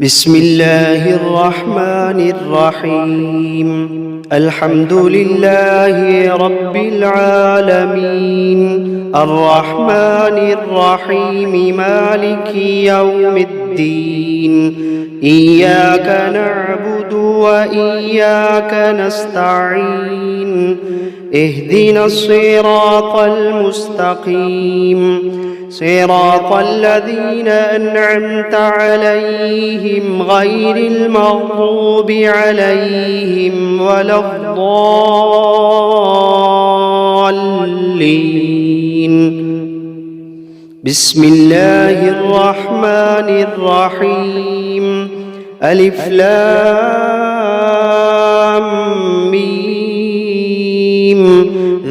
بسم الله الرحمن الرحيم. الحمد لله رب العالمين الرحمن الرحيم مالك يوم الدين. إياك نعبد وإياك نستعين. اهدنا الصراط المستقيم صراط الذين أنعمت عليهم غير المغضوب عليهم ولا الضالين. بسم الله الرحمن الرحيم. ألف لام ميم.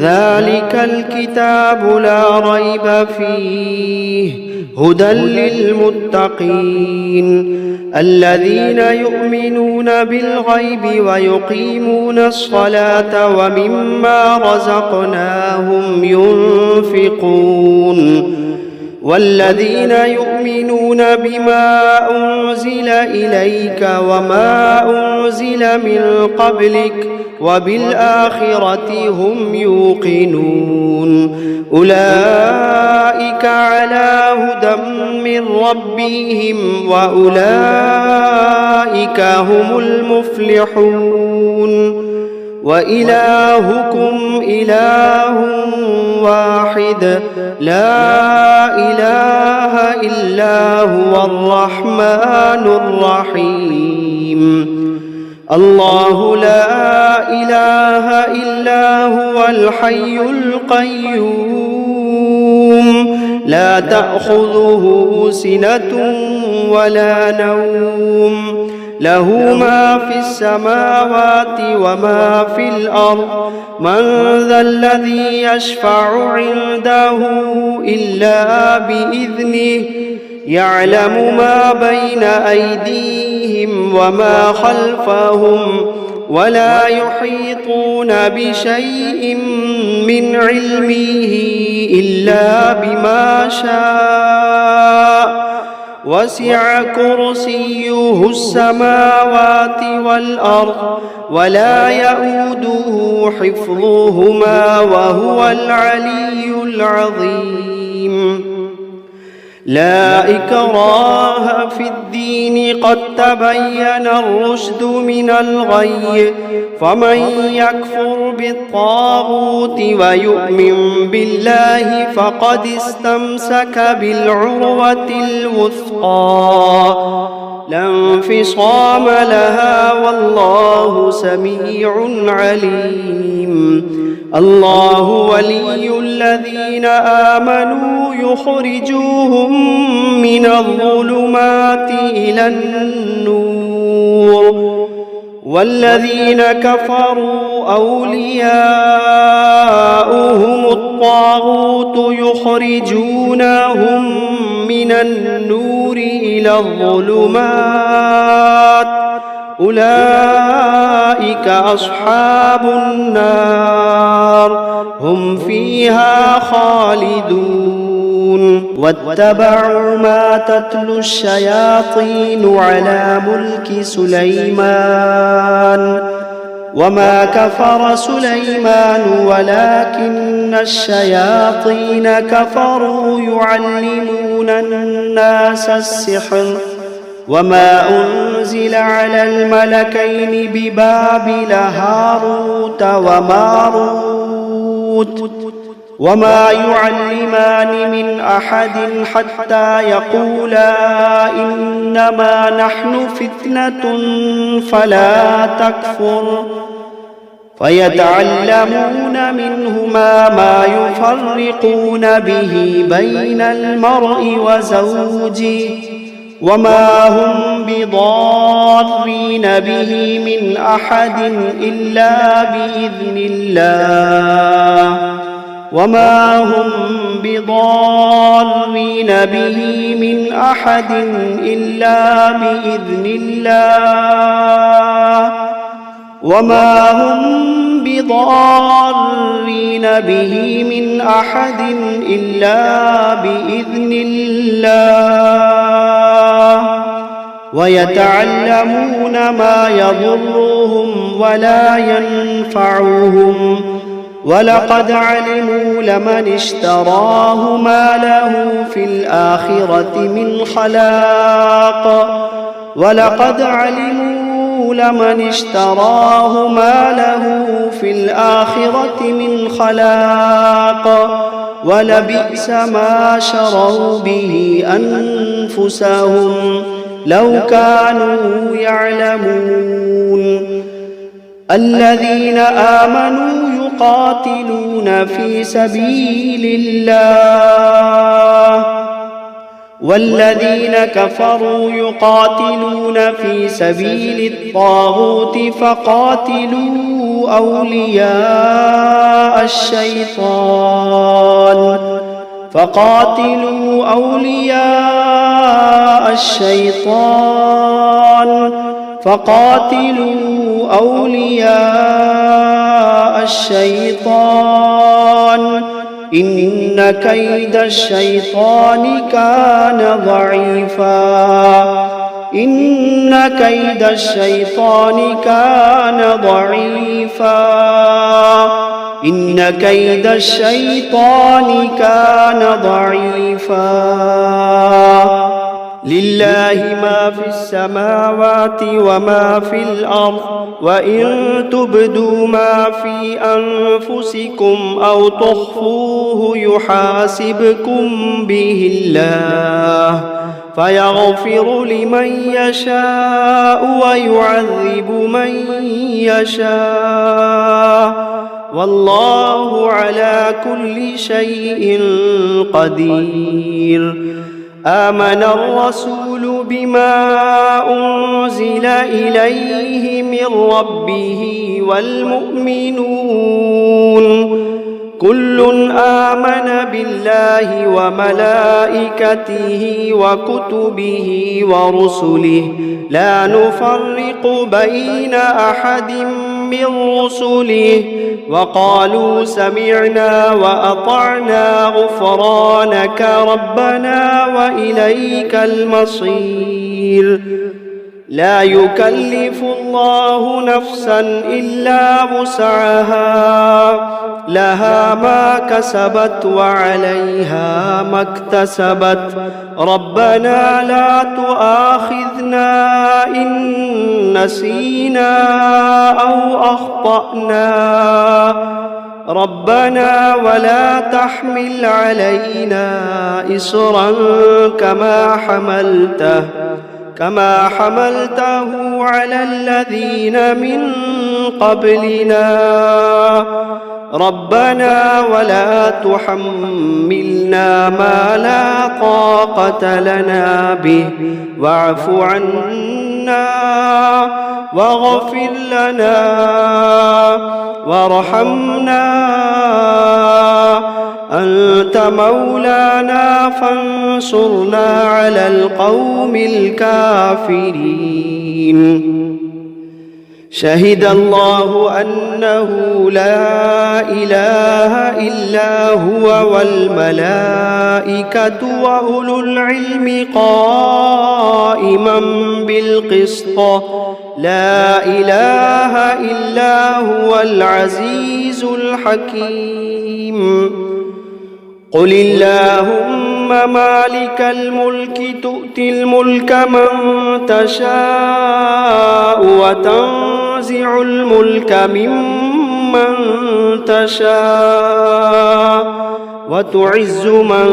ذلك الكتاب لا ريب فيه هدى للمتقين الذين يؤمنون بالغيب ويقيمون الصلاة ومما رزقناهم ينفقون والذين يؤمنون بما أنزل إليك وما أنزل من قبلك وبالآخرة هم يوقنون أولئك على هدى من ربهم وأولئك هم المفلحون. وإلهكم إله واحد لا إله إلا هو الرحمن الرحيم. الله لا إله إلا هو الحي القيوم لا تأخذه سنة ولا نوم له ما في السماوات وما في الأرض من ذا الذي يشفع عنده إلا بإذنه يعلم ما بين أيديهم وما خلفهم ولا يحيطون بشيء من علمه إلا بما شاء وسع كرسيه السماوات والأرض ولا يؤوده حفظهما وهو العلي العظيم. لا إكراه في الدين قد تبين الرشد من الغي فمن يكفر بالطاغوت ويؤمن بالله فقد استمسك بالعروة الوثقى لا انفصام لها والله سميع عليم. الله ولي الذين آمنوا يخرجوهم من الظلمات إلى النور والذين كفروا أولياؤهم الطاغوت يخرجونهم من النور إلى الظلمات أولئك أصحاب النار هم فيها خالدون. واتبعوا ما تتلو الشياطين على ملك سليمان وما كفر سليمان ولكن الشياطين كفروا يعلمون الناس السحر وما أنزل على الملكين ببابل هاروت وماروت وما يعلمان من أحد حتى يقولا إنما نحن فتنة فلا تكفر فيتعلمون منهما ما يفرقون به بين المرء وزوجه وما هم بضارين به من أحد إلا بإذن الله وما هم بضارين به من أحد إلا بإذن الله وما هم بضارين به من أحد إلا بإذن الله ويتعلمون ما يضرهم ولا ينفعهم ولقد علموا لمن اشتراه ما له في الآخرة من خلاق ولقد علموا لمن اشتراه ما له في الآخرة من خلاق ولبئس ما شروا به أنفسهم لو كانوا يعلمون الذين آمنوا يقاتلون في سبيل الله والذين كفروا يقاتلون في سبيل الطاغوت فقاتلوا أولياء الشيطان إن كيد الشيطان كان ضعيفا لله ما في السماوات وما في الأرض وإن تبدوا ما في أنفسكم أو تخفوه يحاسبكم به الله فيغفر لمن يشاء ويعذب من يشاء والله على كل شيء قدير آمن الرسول بما أنزل إليه من ربه والمؤمنون كل آمن بالله وملائكته وكتبه ورسله لا نفرق بين أحد من رسله وقالوا سمعنا وأطعنا غفرانك ربنا وإليك المصير لا يكلف الله نفسا إلا وسعها لها ما كسبت وعليها ما اكتسبت ربنا لا تؤاخذنا إن نسينا أو أخطأنا ربنا ولا تحمل علينا إصرا كما حملته على الذين من قبلنا ربنا ولا تحملنا ما لا طاقة لنا به واعف عنا واغفر لنا وارحمنا أنت مولانا فانصرنا على القوم الكافرين شهد الله أنه لا إله إلا هو والملائكة وأولو العلم قائما بالقسط لا إله إلا هو العزيز الحكيم قل اللهم مالك الملك تؤتي الملك من تشاء وتنزع الملك ممن تشاء وتعز من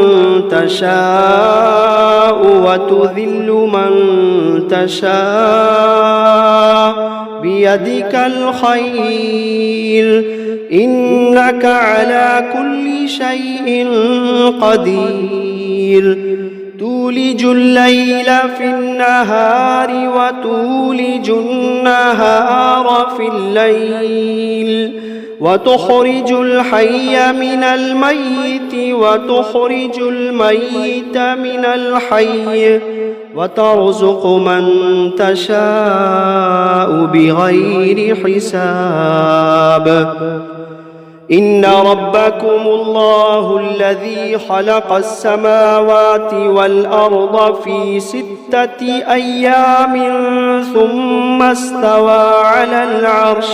تشاء وتذل من تشاء بيدك الخير إنك على كل شيء قدير تولج الليل في النهار وتولج النهار في الليل وتخرج الحي من الميت وتخرج الميت من الحي وترزق من تشاء بغير حساب إن ربكم الله الذي خلق السماوات والأرض في 6 أيام ثم استوى على العرش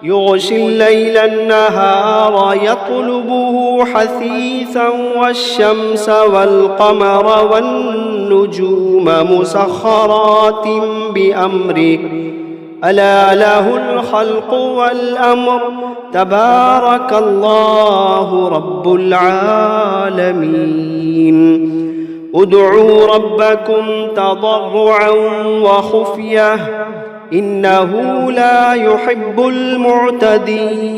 يغشي الليل النهار يطلبه حثيثا والشمس والقمر والنجوم مسخرات بأمره ألا له الخلق والأمر تبارك الله رب العالمين ادعوا ربكم تضرعا وخفية إنه لا يحب المعتدين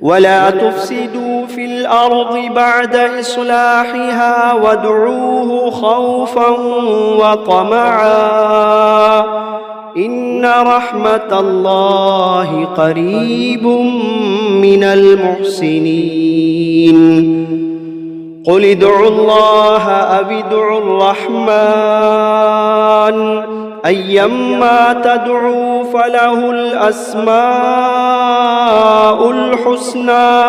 ولا تفسدوا في الأرض بعد إصلاحها وادعوه خوفا وطمعا إن رحمة الله قريب من المحسنين قل ادعوا الله أو ادعوا الرحمن أيما تدعوا فله الأسماء الحسنى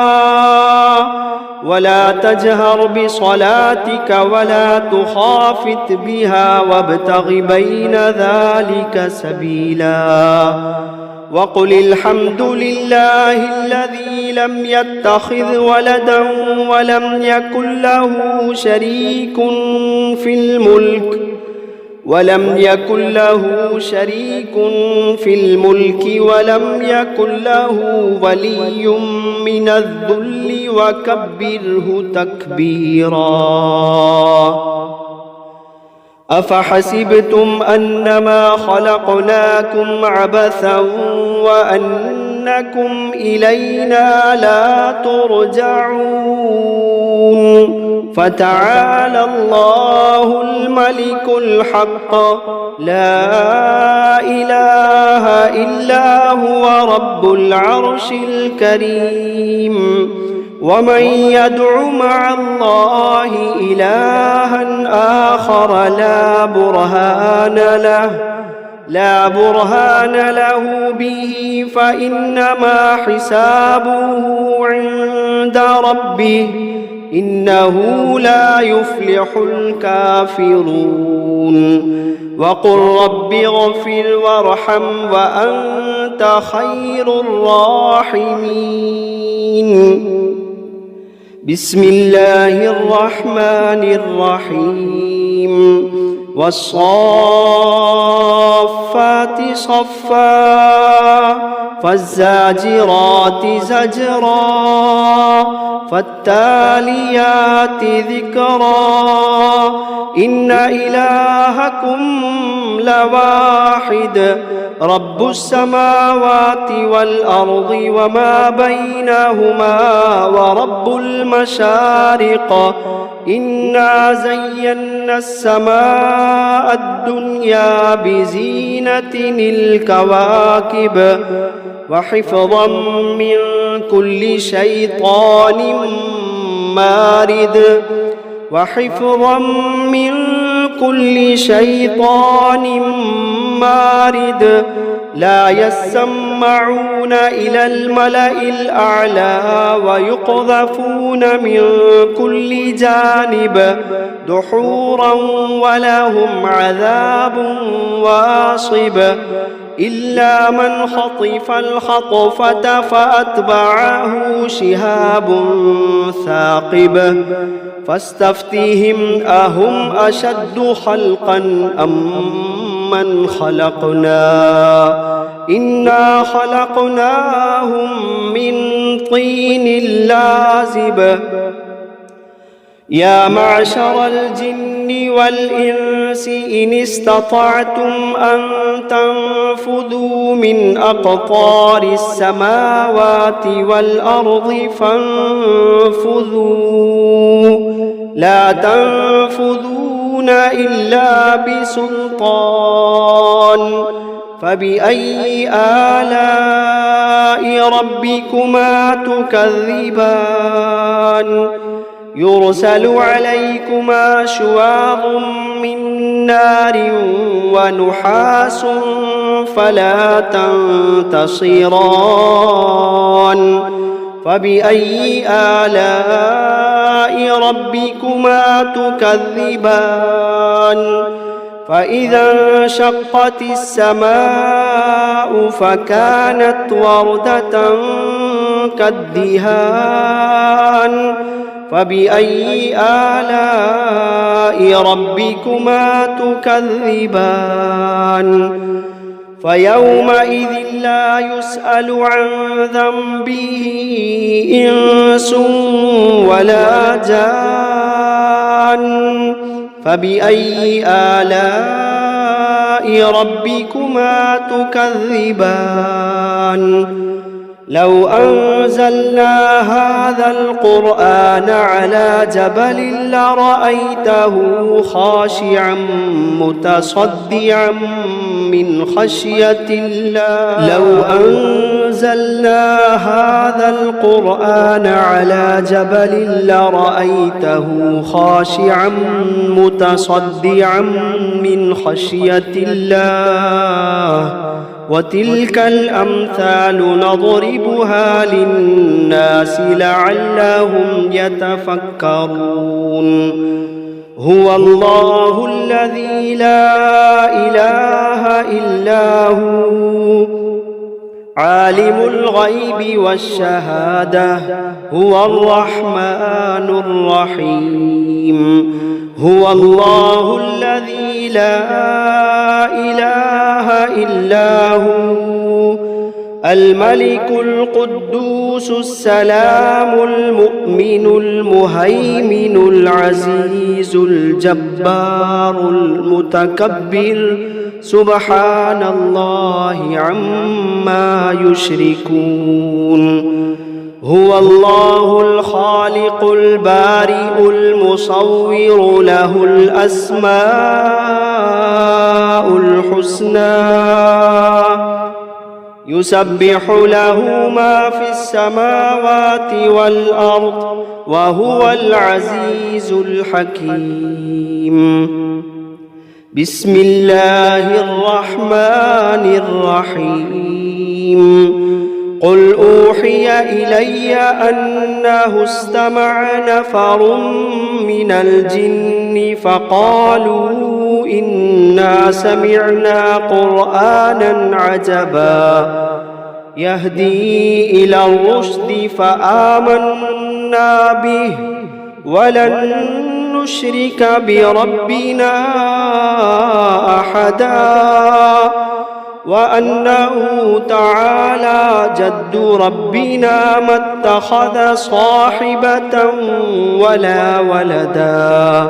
ولا تجهر بصلاتك ولا تخافت بها وابتغ بين ذلك سبيلا وقل الحمد لله الذي لم يتخذ ولدا ولم يكن له شريك في الملك ولم يكن ولم يكن له ولي من الذل وكبره تكبيرا أفحسبتم أنما خلقناكم عبثا وأنكم إلينا لا ترجعون فتعالى الله الملك الحق لا إله إلا هو رب العرش الكريم ومن يدع مع الله إلها آخر لا برهان له به فإنما حسابه عند ربه إنه لا يفلح الكافرون وقل رب اغفر وارحم وأنت خير الراحمين بسم الله الرحمن الرحيم والصافات صفا فالزاجرات زجرا فالتاليات ذكرا إن إلهكم لواحد رب السماوات والأرض وما بينهما ورب المشارق إنا زينا السماء الدنيا بزينة الكواكب وحفظا من كل شيطان مارد لا يسمعون إلى الملأ الأعلى ويقذفون من كل جانب دحورا ولهم عذاب واصب إلا من خطف الخطفة فأتبعه شهاب ثاقب فاستفتهم أهم أشد خلقا أم من خلقنا إنا خلقناهم من طين لازب يا معشر الجن والإنس إن استطعتم أن تنفذوا من أقطار السماوات والأرض فانفذوا لا تنفذون إلا بسلطان فبأي آلاء ربكما تكذبان يرسل عليكما شواظ من نار ونحاس فلا تنتصران فبأي آلاء ربكما تكذبان فإذا انشقت السماء فكانت وردة كالدهان فبأي آلاء ربكما تكذبان فيومئذ لا يسأل عن ذنبه إنس ولا جان فبأي آلاء ربكما تكذبان لو أنزلنا هذا القرآن على جبل لرأيته خاشعا متصدعا من خشية الله لو أنزلنا هذا القرآن على جبل لرأيته خاشعا متصدعا من خشية الله وتلك الأمثال نضربها للناس لعلهم يتفكرون هو الله الذي لا إله إلا هو عالم الغيب والشهادة هو الرحمن الرحيم هو الله الذي لا إله إلا هو الملك القدوس السلام المؤمن المهيمن العزيز الجبار المتكبر سبحان الله عما يشركون هو الله الخالق البارئ المصور له الأسماء الحسنى يسبح له ما في السماوات والأرض وهو العزيز الحكيم بسم الله الرحمن الرحيم قل أوحي إلي أنه استمع نفر من الجن فقالوا إنا سمعنا قرآنا عجبا يهدي إلى الرشد فآمنا به ولن نشرك بربنا أحدا وأنه تعالى جد ربنا ما اتخذ صاحبة ولا ولدا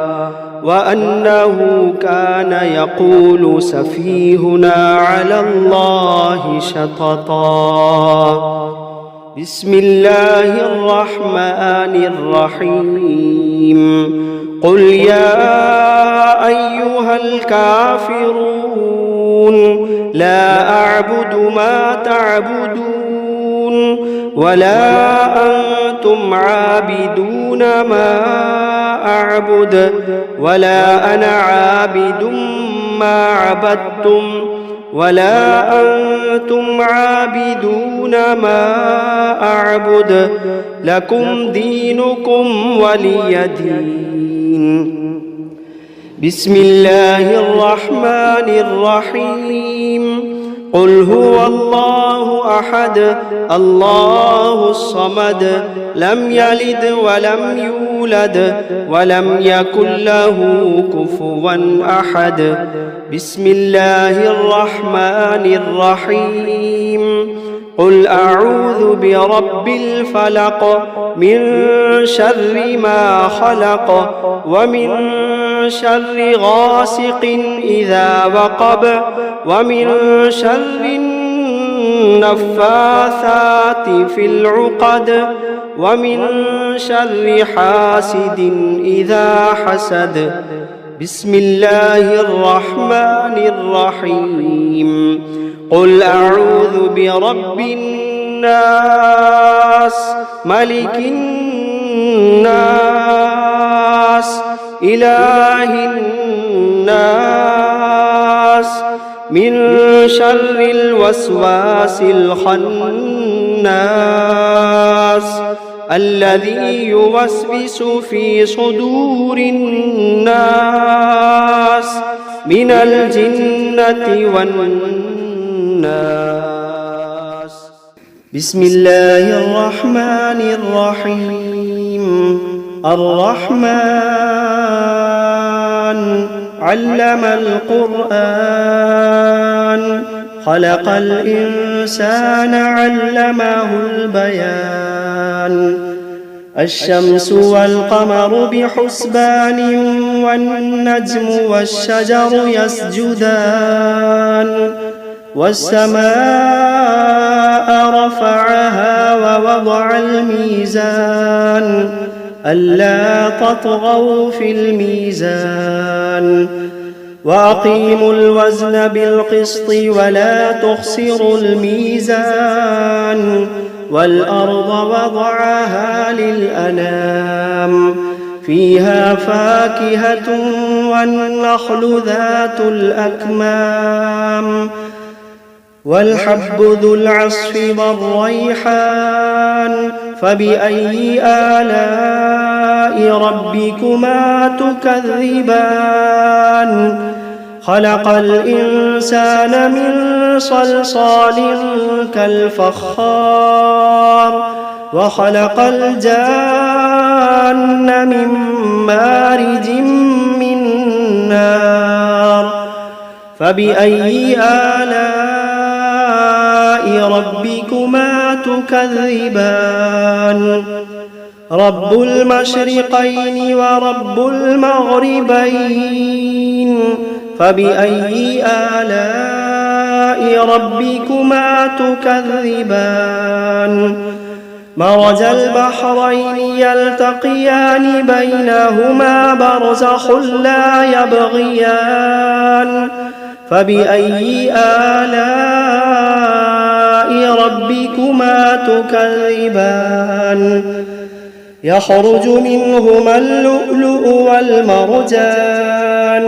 وأنه كان يقول سفيهنا على الله شططا بسم الله الرحمن الرحيم قل يا أيها الكافرون لا أعبد ما تعبدون ولا أنتم عابدون ما أعبد ولا أنا عابد ما عبدتم ولا أنتم عابدون ما أعبد لكم دينكم ولي دين بسم الله الرحمن الرحيم قل هو الله أحد الله الصمد لم يلد ولم يولد ولم يكن له كفوا أحد بسم الله الرحمن الرحيم قل أعوذ برب الفلق من شر ما خلق ومن شر غاسق إذا وقب ومن شر النفاثات في العقد ومن شر حاسد إذا حسد بسم الله الرحمن الرحيم قل أعوذ برب الناس ملك الناس إله الناس الناس من شر الوسواس الخناس الذي يوسوس في صدور الناس من الجنة والناس. بسم الله الرحمن الرحيم. الرحمن علم القرآن خلق الإنسان علمه البيان. الشمس والقمر بحسبان والنجم والشجر يسجدان. والسماء رفعها ووضع الميزان ألا تطغوا في الميزان وأقيموا الوزن بالقسط ولا تخسروا الميزان. والأرض وضعها للأنام فيها فاكهة والنخل ذات الأكمام والحب ذو العصف والريحان. فبأي آلاء ربكما تكذبان؟ خلق الإنسان من صلصال كالفخار وخلق الجان من مارج من نار. فبأي آلاء ربكما تكذبان؟ رب المشرقين ورب المغربين. فبأي آلاء ربكما تكذبان؟ مرج البحرين يلتقيان بينهما برزخ لا يبغيان. فبأي آلاء ربكما تكذبان؟ يخرج منهما اللؤلؤ والمرجان.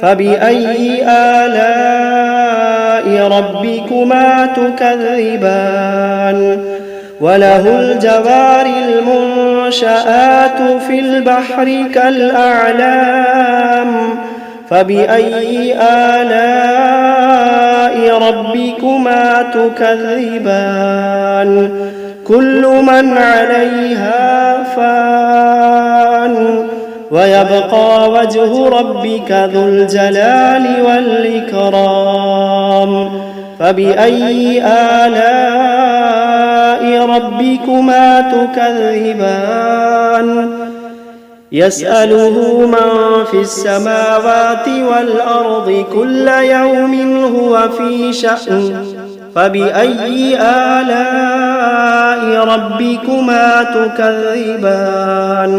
فبأي آلاء ربكما تكذبان؟ وله الجوار المنشآت في البحر كالأعلام. فبأي آلاء ربكما تكذبان؟ كل من عليها فان ويبقى وجه ربك ذو الجلال والإكرام. فبأي آلاء ربكما تكذبان؟ يسأله من في السماوات والأرض كل يوم هو في شأن. فبأي آلاء ربكما تكذبان؟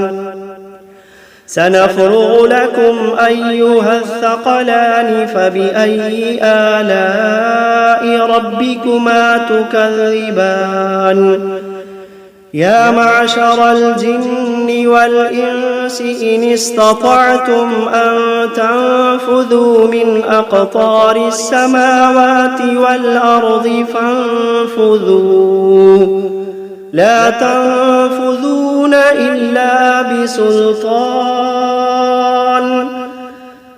سنفرغ لكم أيها الثقلان. فبأي آلاء ربكما تكذبان؟ يا معشر الجن والإنس إن استطعتم أن تنفذوا من أقطار السماوات والأرض فانفذوا لا تنفذون إلا بسلطان.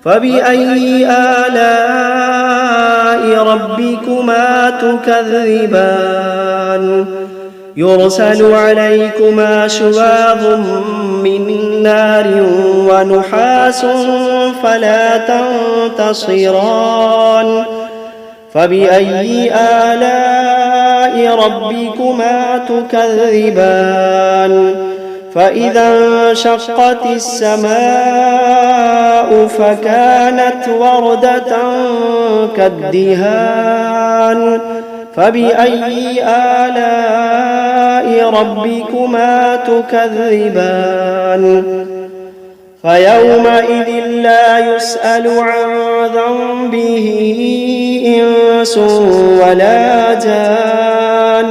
فبأي آلاء ربكما تكذبان؟ يرسل عليكما شواظ من نار ونحاس فلا تنتصران. فبأي آلاء ربكما تكذبان؟ فإذا انشقت السماء فكانت وردة كالدهان. فبأي آلاء ربكما تكذبان؟ فيومئذ لا يسأل عن ذنبه إنس ولا جان.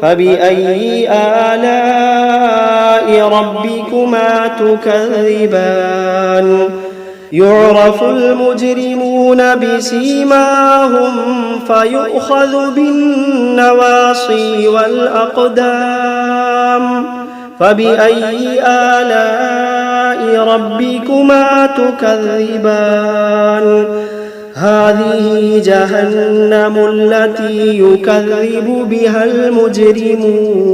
فبأي آلاء ربكما تكذبان؟ يعرف المجرمون بسيماهم فيؤخذ بالنواصي والأقدام فبأي آلاء ربكما تكذبان هذه جهنم التي يكذب بها المجرمون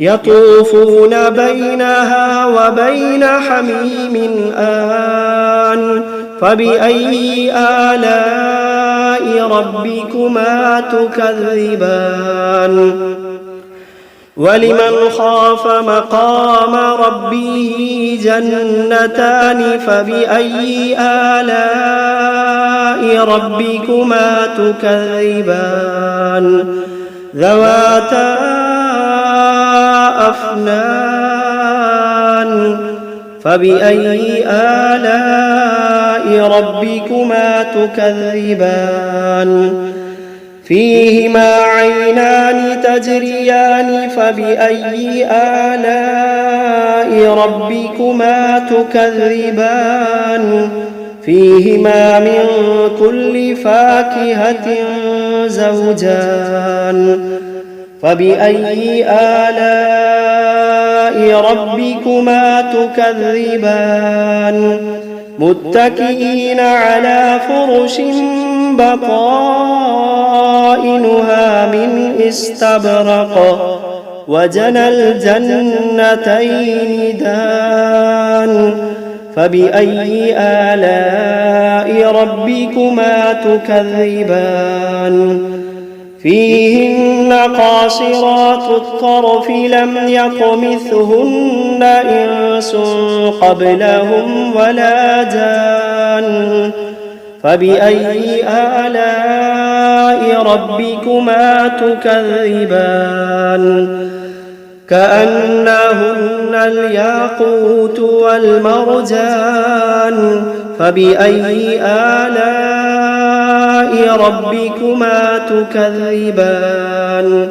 يطوفون بينها وبين حميم آن فبأي آلاء ربكما تكذبان ولمن خاف مقام ربه جنتان فبأي آلاء ربكما تكذبان ذواتا أفنان فبأي آلاء ربكما تكذبان فيهما عينان تجريان فبأي آلاء ربكما تكذبان فيهما من كل فاكهة زوجان فبأي آلاء ربكما تكذبان متكئين على فرش بطائنها من استبرق وجنى الجنتين دان فبأي آلاء ربكما تكذبان فيهن قاصرات الطرف لم يطمثهن إنس قبلهم ولا جان فبأي آلاء ربكما تكذبان كأنهن الياقوت والمرجان فبأي آلاء ربكما تكذبان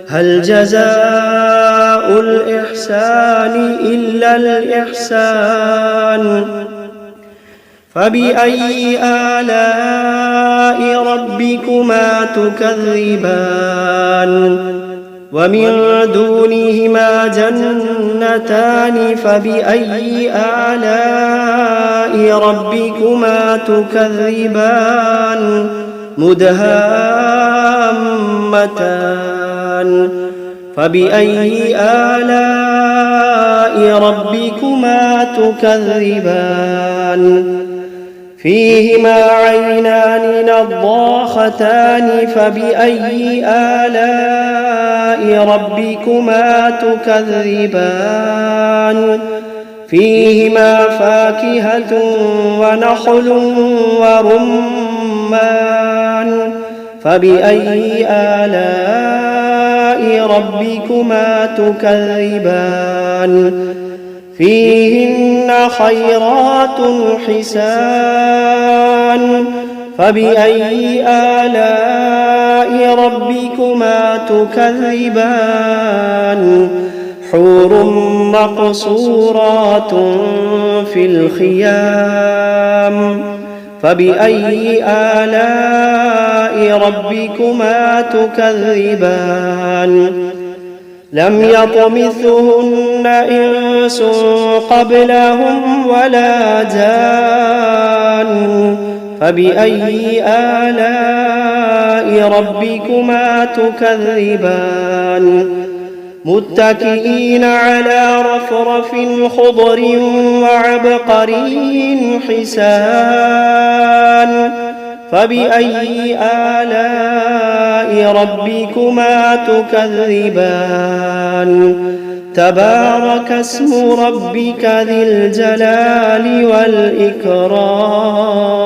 هل جزاء الإحسان إلا الإحسان فبأي آلاء ربكما تكذبان ومن دونهما جنتان فبأي آلاء ربكما تكذبان مدهامتان فبأي آلاء ربكما تكذبان فيهما عينان نضاختان فبأي آلاء ربكما تكذبان فيهما فاكهة ونخل ورمان فبأي آلاء ربكما تكذبان فيهن خيرات حسان فبأي آلاء ربكما تكذبان حور مقصورات في الخيام فبأي آلاء ربكما تكذبان لم يطمثهن إنس قبلهم ولا جان فبأي آلاء ربكما تكذبان متكئين على رفرف خضر وعبقري حسان فبأي آلاء ربكما تكذبان تبارك اسم ربك ذي الجلال والإكرام